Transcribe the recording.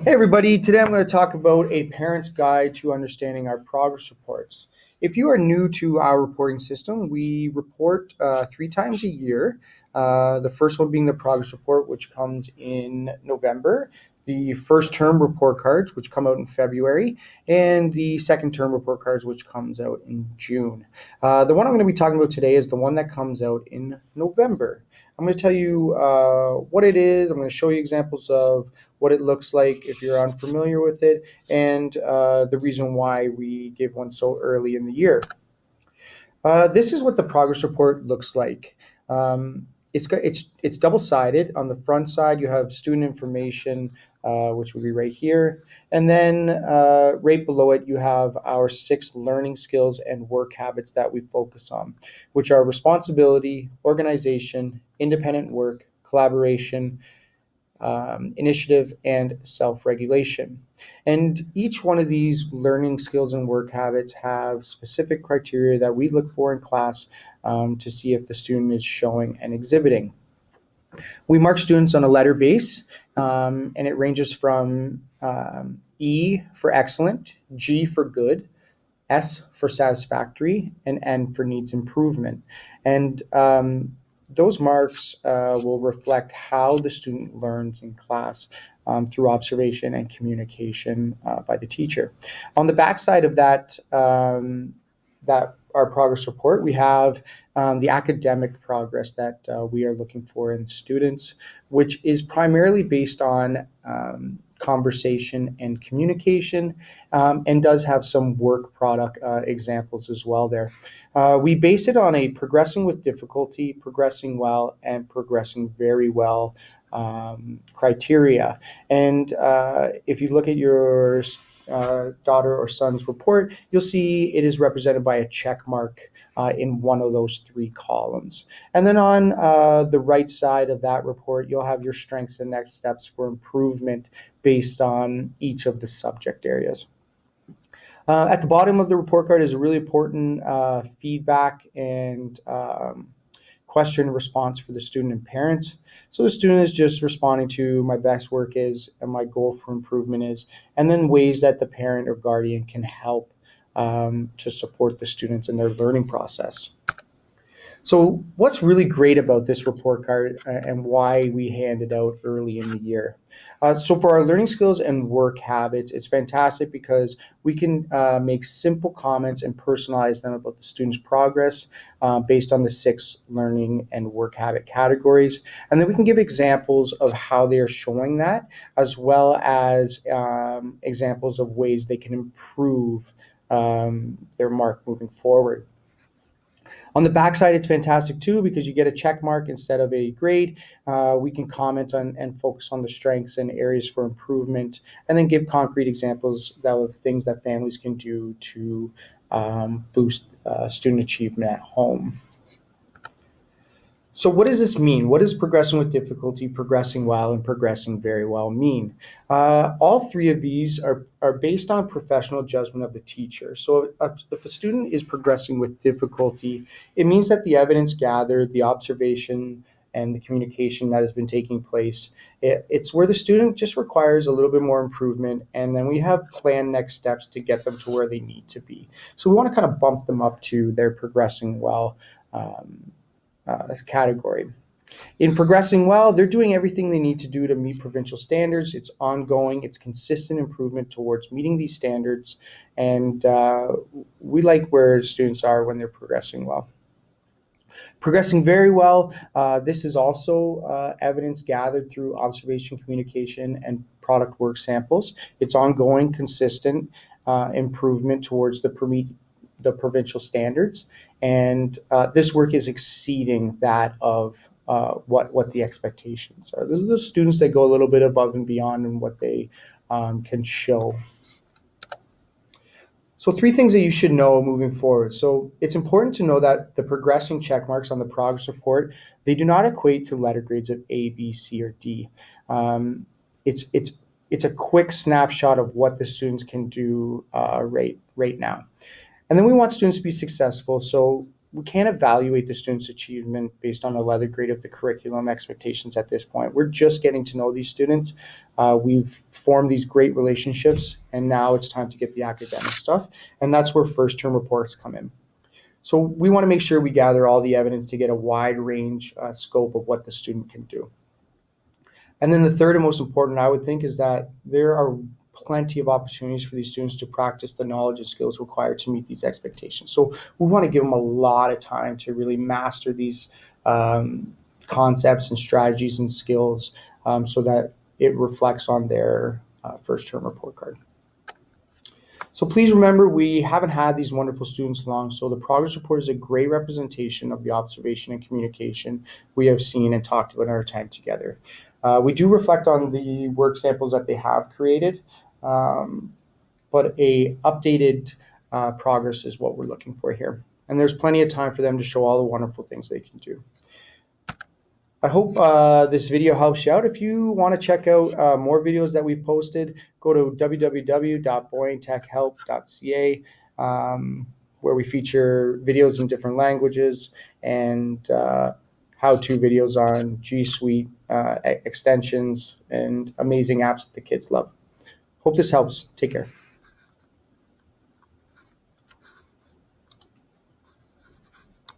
Hey everybody, today I'm going to talk about a parent's guide to understanding our progress reports. If you are new to our reporting system, we report 3 times a year. The first one being the progress report, which comes in November, the first term report cards, which come out in February, and the second term report cards, which comes out in June. The one I'm going to be talking about today is the one that comes out in November. I'm going to tell you what it is. I'm going to show you examples of what it looks like if you're unfamiliar with it, and the reason why we give one so early in the year. This is what the progress report looks like. It's double-sided. On the front side, you have student information, which would be right here, and then right below it, you have our 6 learning skills and work habits that we focus on, which are responsibility, organization, independent work, collaboration, initiative, and self-regulation. And each one of these learning skills and work habits have specific criteria that we look for in class to see if the student is showing and exhibiting. We mark students on a letter base, and it ranges from E for excellent, G for good, S for satisfactory, and N for needs improvement. And those marks will reflect how the student learns in class through observation and communication by the teacher. On the backside of that, that our progress report, we have the academic progress that we are looking for in students, which is primarily based on conversation and communication, and does have some work product examples as well there. We base it on a progressing with difficulty, progressing well, and progressing very well criteria. And if you look at your daughter or son's report, you'll see it is represented by a check mark in one of those 3 columns. And then on the right side of that report, you'll have your strengths and next steps for improvement based on each of the subject areas. At the bottom of the report card is a really important feedback and question response for the student and parents. So the student is just responding to my best work is and my goal for improvement is, and then ways that the parent or guardian can help to support the students in their learning process. So what's really great about this report card and why we hand it out early in the year? So for our learning skills and work habits, it's fantastic because we can make simple comments and personalize them about the student's progress based on the 6 learning and work habit categories. And then we can give examples of how they are showing that, as well as examples of ways they can improve their mark moving forward. On the backside, it's fantastic too because you get a check mark instead of a grade. We can comment on and focus on the strengths and areas for improvement, and then give concrete examples of things that families can do to boost student achievement at home. So what does this mean? What does progressing with difficulty, progressing well, and progressing very well mean? All 3 of these are based on professional judgment of the teacher. So if a student is progressing with difficulty, it means that the evidence gathered, the observation, and the communication that has been taking place, it's where the student just requires a little bit more improvement, and then we have planned next steps to get them to where they need to be. So we want to kind of bump them up to their progressing well category. In progressing well, they're doing everything they need to do to meet provincial standards. It's ongoing, it's consistent improvement towards meeting these standards, and we like where students are when they're progressing well. Progressing very well, this is also evidence gathered through observation, communication, and product work samples. It's ongoing, consistent improvement towards the provincial standards, and this work is exceeding that of what the expectations are. Those are the students that go a little bit above and beyond in what they can show. So 3 things that you should know moving forward. So it's important to know that the progressing check marks on the progress report, they do not equate to letter grades of A, B, C, or D. It's a quick snapshot of what the students can do right now. And then we want students to be successful. So we can't evaluate the student's achievement based on the letter grade of the curriculum expectations at this point. We're just getting to know these students. We've formed these great relationships, and now it's time to get the academic stuff. And that's where first term reports come in. So we want to make sure we gather all the evidence to get a wide range scope of what the student can do. And then the third and most important, I would think, is that there are plenty of opportunities for these students to practice the knowledge and skills required to meet these expectations. So we want to give them a lot of time to really master these concepts and strategies and skills so that it reflects on their first term report card. So please remember, we haven't had these wonderful students long, so the progress report is a great representation of the observation and communication we have seen and talked about in our time together. We do reflect on the work samples that they have created, but a updated progress is what we're looking for here. And there's plenty of time for them to show all the wonderful things they can do. I hope this video helps you out. If you want to check out more videos that we've posted, go to www.boyingtechhelp.ca, where we feature videos in different languages and how-to videos on G Suite extensions and amazing apps that the kids love. Hope this helps. Take care.